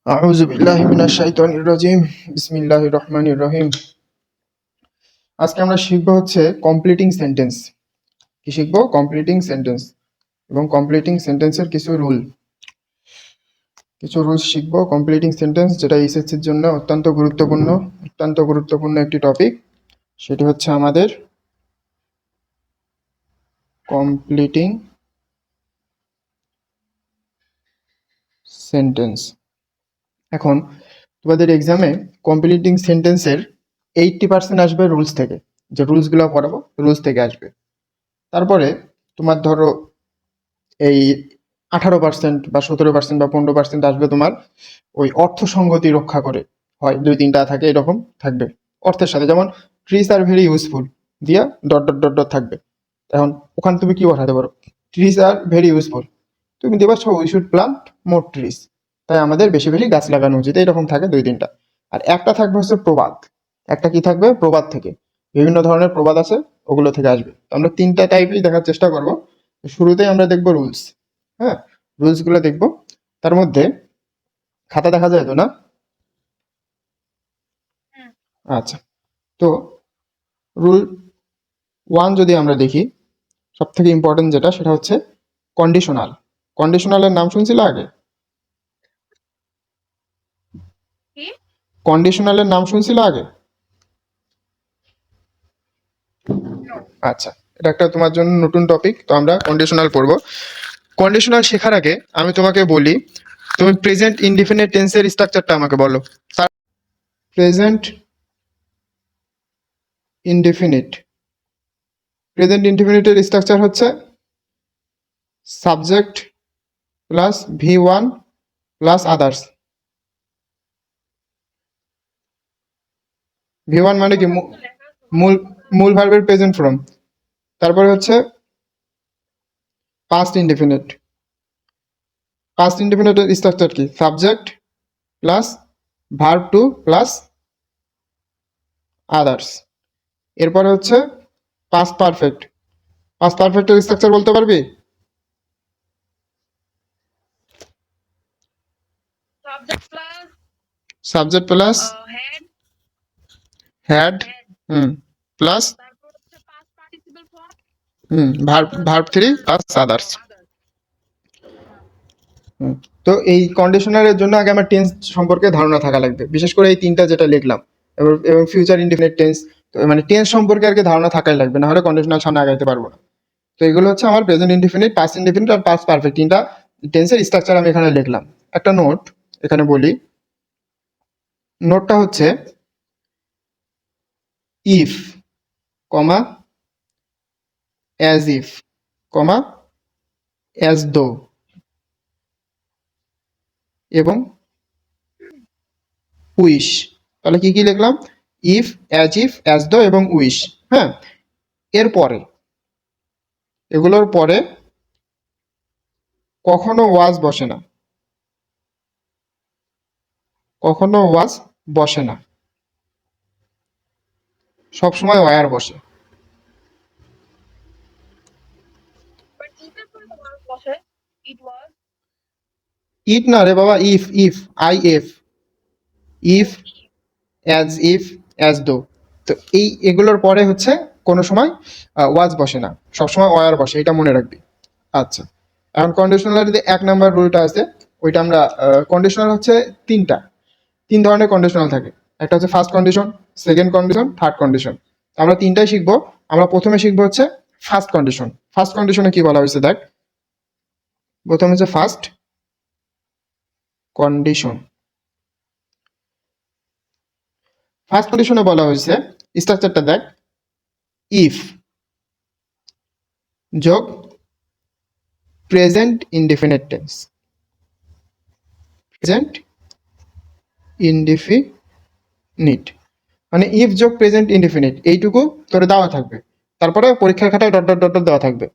আউযু বিল্লাহি মিনাশ শাইতানির রাজিম। বিসমিল্লাহির রহমানির রহিম। আজকে আমরা শিখব হচ্ছে কমপ্লিটিং সেন্টেন্স। কি শিখব? কমপ্লিটিং সেন্টেন্স এবং কমপ্লিটিং সেন্টেন্সের কিছু রুলস শিখব। কমপ্লিটিং সেন্টেন্স যেটা এসএসসির জন্য অত্যন্ত গুরুত্বপূর্ণ একটি টপিক। সেটি হচ্ছে আমাদের কমপ্লিটিং সেন্টেন্স। এখন তোমাদের এক্সামে কমপ্লিটিং সেন্টেন্সের 80% আসবে রুলস থেকে, যে রুলসগুলো পড়াবো রুলস থেকে আসবে। তারপরে তোমার ধরো এই 18% বা 17% বা 15% আসবে তোমার ওই অর্থ সঙ্গতি রক্ষা করে, হয় 2-3টা থাকে, এরকম থাকবে অর্থের সাথে। যেমন ট্রিজ আর ভেরি ইউজফুল দিয়া ডট ডট ডট ডট থাকবে। এখন ওখানে তুমি কি বসাতে পারো? ট্রিজ আর ভেরি ইউজফুল, তুমি দেবা we should plant more trees, তাই আমাদের বেশি বেশি গাছ লাগানো উচিত, এরকম থাকে 2-3টা। আর একটা থাকবে হচ্ছে প্রবাদ। একটা কি থাকবে? প্রবাদ থেকে। বিভিন্ন ধরনের প্রবাদ আছে, ওগুলো থেকে আসবে। তো আমরা 3টা টাইপই দেখার চেষ্টা করব। শুরুতেই আমরা দেখব রুলস। হ্যাঁ, রুলস গুলো দেখবো। তার মধ্যে খাতা দেখা যায় তো না? আচ্ছা, তো রুল 1 যদি আমরা দেখি, সব থেকে ইম্পর্টেন্ট যেটা, সেটা হচ্ছে কন্ডিশনাল। কন্ডিশনালের নাম শুনছিল আগে? কন্ডিশনালের নাম শুনছিল আগে? আচ্ছা, এটা একটা তোমার জন্য নতুন টপিক, তো আমরা কন্ডিশনাল পড়বো। কন্ডিশনাল শেখার আগে আমি তোমাকে বলি, তুমি প্রেজেন্ট ইনডিফিনিট টেন্সের স্ট্রাকচারটা আমাকে বলো। প্রেজেন্ট ইনডিফিনিট, প্রেজেন্ট ইনডিফিনিটের স্ট্রাকচার হচ্ছে subject plus V1 plus others. V1 মানে কি? মূল মূল ভার্বের প্রেজেন্ট ফর্ম। তারপরে হচ্ছে পাস্ট ইনডিফিনিট। পাস্ট ইনডিফিনিটের স্ট্রাকচার কি? Subject plus verb two plus others. এরপরে হচ্ছে পাস্ট পারফেক্ট। পাস্ট পারফেক্টের স্ট্রাকচার বলতে পারবি? Subject plus had, plus verb 3 plus others. তো এই কন্ডিশনারের জন্য আগে আমার টেন্স সম্পর্কে ধারণা থাকা লাগবে, বিশেষ করে এই 3টা যেটা লিখলাম, এবং ফিউচার ইনডিফিনিট টেন্স। তো মানে টেন্স সম্পর্কে আর কি ধারণা থাকাই লাগবে, না হলে কন্ডিশনাল সামনে আগাইতে পারবো না। তো এগুলো হচ্ছে আমার প্রেজেন্ট ইনডিফিনিট, পাস্ট ইনডিফিনিট আর পাস্ট পারফেক্ট, 3টা টেন্সের স্ট্রাকচার আমি এখানে লিখলাম। একটা নোট এখানে বলি। নোটটা হচ্ছে if, comma, as if, comma, as though, এবং উইশ। তাহলে কি কি লিখলাম? ইফ, অ্যাজ দো এবং উইশ। হ্যাঁ, এরপরে এগুলোর পরে কখনো ওয়াজ বসে না, কখনো ওয়াজ বসে না, সবসময় ওয়ার বসে। ইট না রে বাবা, if, IF, if, as though. তো এগুলোর পরে হচ্ছে কোনো সময় ওয়াজ বসে না, সবসময় ওয়ার বসে, এটা মনে রাখবি। আচ্ছা, এখন কন্ডিশনাল যদি 1 নম্বর রুলটা আছে, ওইটা আমরা কন্ডিশনাল হচ্ছে 3 ধরনের কন্ডিশনাল থাকে। একটা হচ্ছে first condition, second condition, third condition. আমরা 3টাই শিখবো। আমরা প্রথমে শিখবো হচ্ছে ফার্স্ট কন্ডিশন। ফার্স্ট কন্ডিশনে কি বলা হয়েছে দেখ। প্রথমে হচ্ছে ফার্স্ট কন্ডিশন। ফার্স্ট কন্ডিশনে বলা হয়েছে, স্ট্রাকচারটা দেখ, ইফ যোগ present indefinite tense, present indefinite মানে ইফ যোগ প্রেজেন্ট ইনডিফিনিট, এইটুকু তোরে দেওয়া থাকবে। তারপরে পরীক্ষার খাতায় ডট ডট ডট ডট দেওয়া থাকবে।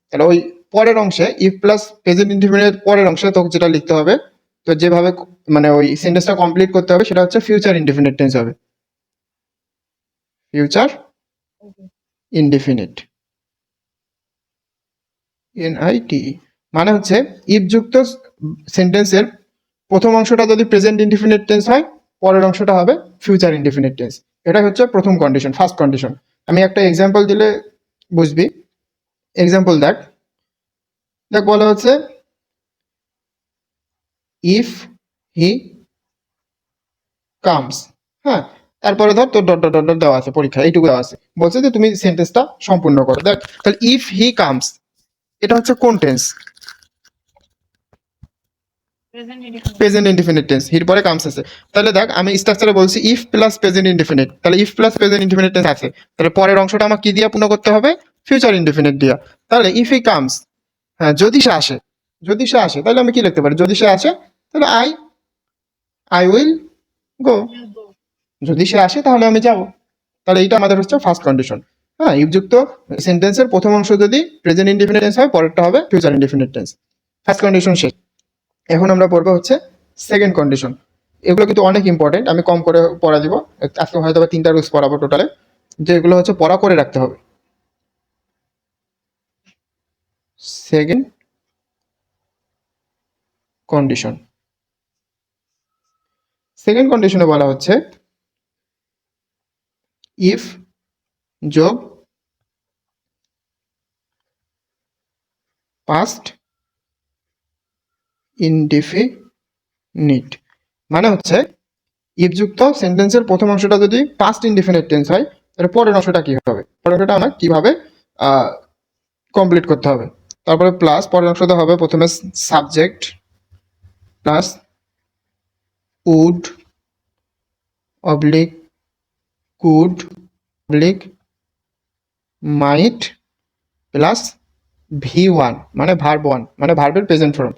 তাহলে ওই পরের অংশে ইফ প্লাস প্রেজেন্ট ইনডিফিনিটের পরের অংশে তোকে যেটা লিখতে হবে, তো যেভাবে মানে ওই সেন্টেন্সটা কমপ্লিট করতে হবে, সেটা হচ্ছে ফিউচার ইনডিফিনিট টেন্স হবে। ফিউচার ইনডিফিনিট, NITE, মানে হচ্ছে ইফ যুক্ত সেন্টেন্সের প্রথম অংশটা যদি প্রেজেন্ট ইনডিফিনিট টেন্স হয়, পরের অংশটা হবে ফিউচার ইনডিফিনিট টেন্স। এটা হচ্ছে প্রথম কন্ডিশন, ফার্স্ট কন্ডিশন। আমি একটা এক্সাম্পল দিলে বুঝবি। এক্সাম্পল দেখ, বলা হচ্ছে ইফ হি কামস। হ্যাঁ, তারপরে ধর তোর ডট ডট ডট দেওয়া আছে, পরীক্ষা এইটুকু দেওয়া আছে, বলছে যে তুমি সেন্টেন্সটা সম্পূর্ণ করো। দেখ তাহলে ইফ হি কামস এটা হচ্ছে কোন টেন্স? প্রেজেন্ট ইনডিফিনিট টেন্স, হির পরে কামস আছে। তাহলে দেখ আমি স্ট্রাকচারে বলছি ইফ প্লাস প্রেজেন্ট ইনডিফিনিট, তাহলে if plus present indefinite tense আছে, তাহলে পরের অংশটা আমার কি দিয়ে পূর্ণ করতে হবে? ফিউচার ইনডিফিনিট দিয়া। তাহলে ইফ হি কামস, হ্যাঁ যদি সে আসে, যদি সে আসে তাহলে আমি কি লিখতে পারি? যদি সে আসে তাহলে আই উইল গো। যদি সে আসে তাহলে আমি যাব। তাহলে এইটা আমাদের হচ্ছে ফার্স্ট কন্ডিশন। হ্যাঁ, ইফযুক্ত সেন্টেন্সের প্রথম অংশ যদি প্রেজেন্ট ইনডিফিনিট টেন্স হয়, পরেরটা হবে future indefinite tense. First condition শেষ। এখন আমরা পড়বো হচ্ছে সেকেন্ড কন্ডিশন। এগুলো কিন্তু অনেক ইম্পর্টেন্ট, আমি কম করে পড়া দিব। আজকে হয়তো বা 3টা রুলস পড়াবো টোটালে, যেগুলো হচ্ছে পড়া করে রাখতে হবে। সেকেন্ড কন্ডিশন, সেকেন্ড কন্ডিশনে বলা হচ্ছে ইফ যোগ পাস্ট ইনডিফিনিট। মানে হচ্ছে ইফযুক্ত সেন্টেন্সের প্রথম অংশটা যদি পাস্ট ইনডিফিনিট টেন্স হয়, তাহলে পরের অংশটা কি হবে? পরের অংশটা আমরা কিভাবে কমপ্লিট করতে হবে? তারপরে প্লাস পরের অংশটা হবে প্রথমে subject plus would oblique could oblique might plus V1 মানে ভার্ব 1 মানে ভার্বের প্রেজেন্ট ফর্ম।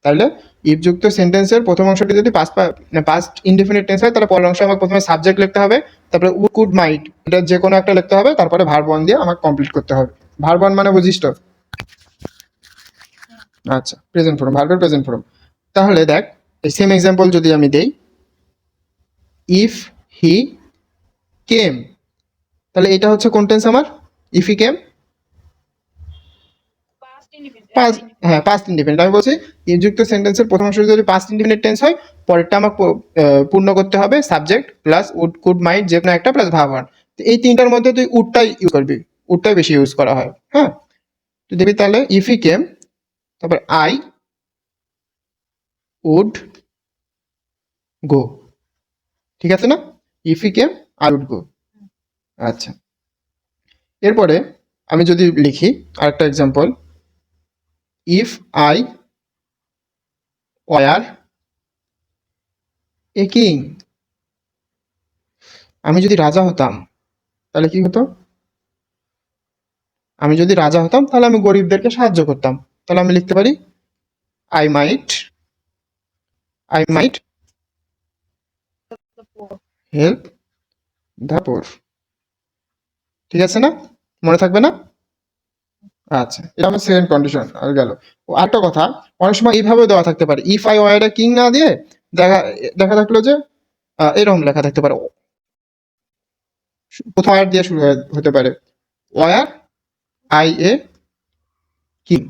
তাহলে ইফযুক্ত সেন্টেন্সের প্রথম অংশটি যদি পাস্ট ইনডিফিনিট টেন্স হয়, তাহলে পরের অংশে আমাকে প্রথমে সাবজেক্ট লিখতে হবে, তারপরে উড কুড মাইট এটা যে কোনো একটা লিখতে হবে, তারপরে ভার্ব 1 দিয়ে আমাকে কমপ্লিট করতে হবে। ভার্ব 1 মানে বুঝিস তো? আচ্ছা, প্রেজেন্ট ফর্ম, ভার্বের প্রেজেন্ট ফর্ম। তাহলে দেখ এই সেম এক্সাম্পল যদি আমি দেই, ইফ হি কেম, তাহলে এটা হচ্ছে কোন টেন্স আমার? ইফ হি কেম পাস্ট, হ্যাঁ পাস্ট ইনডিফিনিট। আমি বলছি ইনযুক্ত সেন্টেন্সের প্রথম অংশ যদি পাস্ট ইনডিফিনিট টেন্স হয়, পরেরটা আমাকে পূর্ণ করতে হবে subject plus would could might যে কোনো একটা প্লাস ভার্ব 1। এই তিনটার মধ্যে তুই উডটাই ইউজ করবি, উডটাই বেশি ইউজ করা হয়। হ্যাঁ, তুই দেখবি তাহলে ইফ হি কেম, তারপর আই উড গো। ঠিক আছে না? If he came I would go. আচ্ছা, এরপরে আমি যদি লিখি আরেকটা example, if I were a king, আমি যদি রাজা হতাম তাহলে কি হতো? আমি যদি রাজা হতাম তাহলে আমি গরিবদেরকে সাহায্য করতাম। তাহলে আমি লিখতে পারি I might help the poor. ঠিক আছে না? মনে থাকবে না? আচ্ছা, এটা আমার সেকেন্ড কন্ডিশন আর গেল। ও আরেকটা কথা, অনেক সময় এইভাবে দেওয়া থাকতে পারে, if I were a king না দিয়ে দেখা দেখা থাকলো যে এরকম লেখা থাকতে পারে, প্রথম ওয়ার দিয়ে শুরু হতে পারে, ওয়ার আই এ কিং,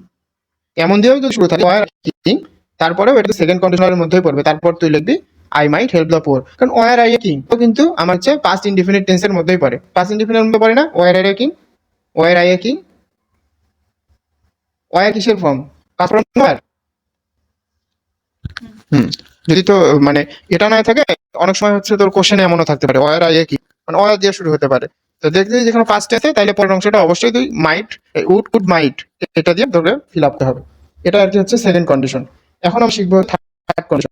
এমন দিয়েও যদি শুরু থাকে ওয়ার কিং, তারপরেও এটা সেকেন্ড কন্ডিশনারের মধ্যেই পড়বে। তারপর তুই লিখবি I might help the poor, কারণ ওয়ার আই এ কিং তো কিন্তু আমার হচ্ছে পাস্ট ইনডিফিনিট টেন্সের মধ্যেই পড়ে। পাস্ট ইনডিফিনিটের মধ্যে পড়ে না? Were I a king, were I a king, were কিসের ফর্ম? Past form were. হুম, যদি তো মানে এটা না থাকে, অনেক সময় হচ্ছে তোর কোশ্চেনে এমনও থাকতে পারে ওয়ার আই এ কি, মানে ওয়ার দিয়ে শুরু হতে পারে। তো দেখবি যেখানে পাস্ট আছে তাহলে পরের অংশটা অবশ্যই তুই মাইট, উড কুড মাইট এটা দিয়ে ধরে ফিল আপতে হবে। এটা আর কি হচ্ছে সেকেন্ড কন্ডিশন। এখন আমি শিখবো থার্ড কন্ডিশন।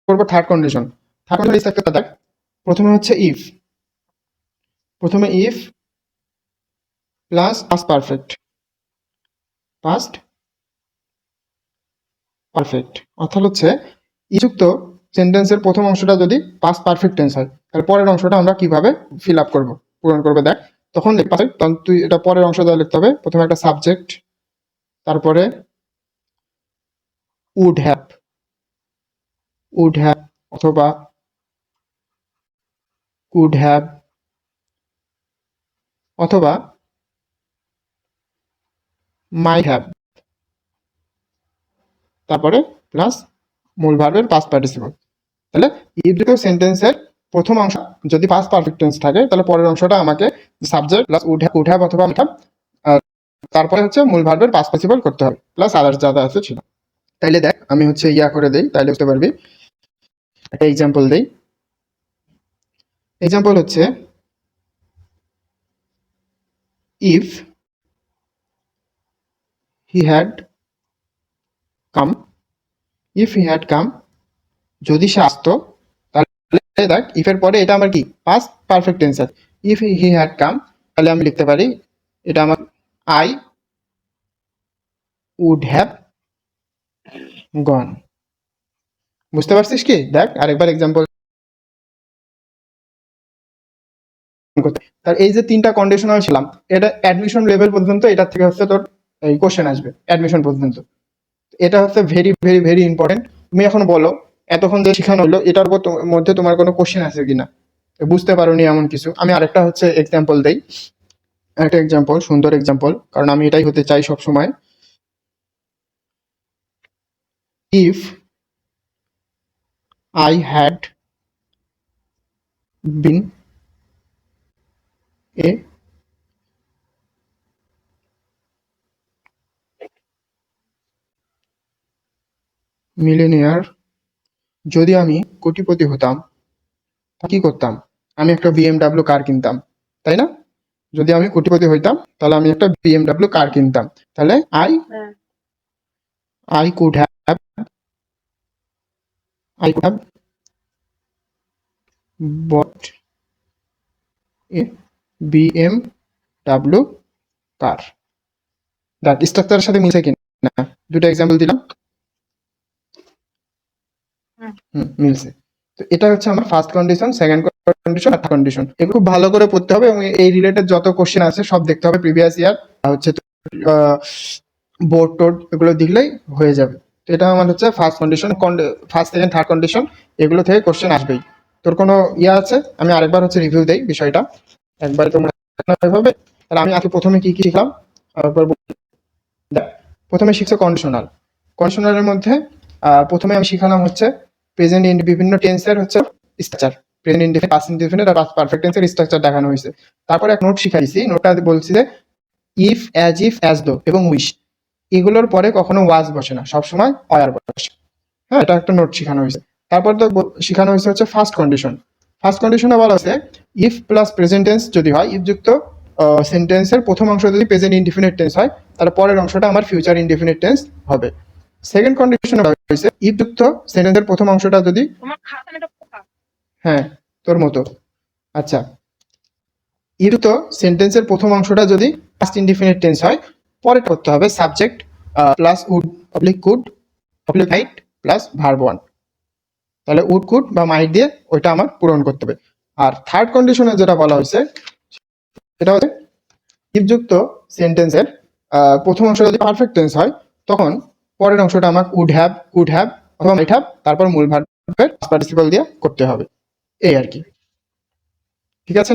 করবো থার্ড কন্ডিশন। থার্ড কন্ডিশন একটা দেখ, প্রথমে হচ্ছে ইফ, প্রথমে if plus past perfect, past perfect অর্থাৎ হচ্ছে যুক্ত সেন্টেন্সের প্রথম অংশটা যদি পাস্ট পারফেক্ট টেন্স হয়, তাহলে পরের অংশটা আমরা কিভাবে ফিল আপ করবো, পূরণ করবে দেখ। তখন তখন তুই এটা পরের অংশটা লিখতে হবে, প্রথমে একটা সাবজেক্ট, তারপরে উড হ্যাভ, উড হ্যাভ অথবা কুড হ্যাভ অথবা মাইট হ্যাভ, তারপরে প্লাস মূল ভার্বের পাস্ট পার্টিসিপল। তাহলে ইফ যুক্ত সেন্টেন্সের প্রথম অংশ যদি পাস্ট পারফেক্ট টেন্স থাকে, তাহলে পরের অংশটা আমাকে সাবজেক্ট প্লাস উড হ্যাভ অথবা মাইট হ্যাভ, তারপরে হচ্ছে মূল ভার্বের পাস্ট পার্টিসিপল করতে হবে, প্লাস আদার্স যা আছে ছিল। তাইলে দেখ আমি হচ্ছে করে দেই, তাইলে বুঝতে পারবি। একটা এক্সাম্পল দেই। এক্সাম্পল হচ্ছে if he had come, if he had come, যদি সে আসতো, তাহলে দেখ ইফের পরে এটা আমার কি past perfect tense. If he had come, তাহলে আমি লিখতে পারি এটা আমার আই উড হ্যাভ গন। বুঝতে পারছিস কি? দেখ আরেকবার এক্সাম্পল করতে। তার এই যে তিনটা কন্ডিশনাল ছিলাম, এটা অ্যাডমিশন লেভেল পর্যন্ত, এটা থেকে হচ্ছে তোর এই কোশ্চেন আসবে অ্যাডমিশন পর্যন্ত। এটা হচ্ছে ভেরি ভেরি ভেরি ইম্পর্টেন্ট। তুমি এখন বলো এতক্ষণ যে শেখানো হলো এটার মধ্যে তোমার কোনো কোশ্চেন আছে কিনা, বুঝতে পারোনি এমন কিছু। আমি আরেকটা হচ্ছে এক্সাম্পল দেই, একটা এক্সাম্পল, সুন্দর এক্সাম্পল, কারণ আমি এটাই হতে চাই সব সময়। If I had been A millionaire, যদি আমি কোটিপতি হতাম, কি করতাম? আমি একটা বিএমডাব্লিউ কার কিনতাম, তাই না? যদি আমি কোটিপতি হইতাম তাহলে আমি একটা বিএমডাব্লিউ কার কিনতাম। তাহলে I could have I could have bought a BMW car. দেখ স্ট্রাকচারের সাথে মিলছে কিনা, দুটো এক্সাম্পল দিলাম। মিলছে। তো এটা হচ্ছে আমার ফার্স্ট কন্ডিশন, সেকেন্ড কন্ডিশন আর থার্ড কন্ডিশন। এগুলো খুব ভালো করে পড়তে হবে এবং এই রিলেটেড যত কোশ্চেন আছে সব দেখতে হবে প্রিভিয়াস ইয়ার, হচ্ছে বোর্ড টোড এগুলো দেখলেই হয়ে যাবে। তো এটা আমার হচ্ছে first condition, first second third condition, এগুলো থেকে কোশ্চেন আসবেই। তোর কোনো আছে? আমি আরেকবার হচ্ছে রিভিউ দেই বিষয়টা, একবার তোমরা এভাবে। তাহলে আমি আজকে প্রথমে কি কি শিখলাম আরেকবার দেখ। প্রথমে শিখছো কন্ডিশনাল। কন্ডিশনালের মধ্যে প্রথমে আমি শিখালাম হচ্ছে প্রেজেন্ট বিভিন্ন টেন্সের হচ্ছে structure, present indefinite, past indefinite আর পাস্ট পারফেক্ট টেন্সের স্ট্রাকচার দেখানো হয়েছে। তারপরে এক নোট শিখাইছি, নোটটা বলছি যে ইফ, অ্যাজ দো এবং উইশ, এগুলোর পরে কখনো ওয়াজ বসে না, সবসময় অয়ার বসে। হ্যাঁ, এটা একটা নোট শেখানো হয়েছে। তারপর তো শেখানো হয়েছে হচ্ছে ফার্স্ট কন্ডিশন। ফার্স্ট কন্ডিশনে বলা হচ্ছে ইফ প্লাস প্রেজেন্ট টেন্স যদি হয়, ইফ যুক্ত সেন্টেন্সের প্রথম অংশ যদি প্রেজেন্ট ইনডিফিনিট টেন্স হয়, তাহলে পরের অংশটা আমার ফিউচার ইনডিফিনিট টেন্স হবে। সেকেন্ড কন্ডিশনে বলা হয়েছে ইফ যুক্ত সেন্টেন্সের প্রথম অংশটা যদি, হ্যাঁ তোর মতো, আচ্ছা, ইফ যুক্ত সেন্টেন্সের প্রথম অংশটা যদি পাস্ট ইনডিফিনিট টেন্স হয়, পরে করতে হবে subject plus would oblique could oblique might plus verb one. তাহলে উড কুড বা মাইট দিয়ে ওইটা আমার পূরণ করতে হবে। আর থার্ড কন্ডিশনে যেটা বলা হয়েছে সেটা হচ্ছে ইফ যুক্ত সেন্টেন্সের প্রথম অংশ যদি পারফেক্ট টেন্স হয়, তখন পরের অংশটা আমাকে উড হ্যাভ, কুড হ্যাভ অথবা মাইট হ্যাভ, তারপর মূল ভার্বের পার্টিসিপল দিয়ে করতে হবে। এই আর কি, ঠিক আছে?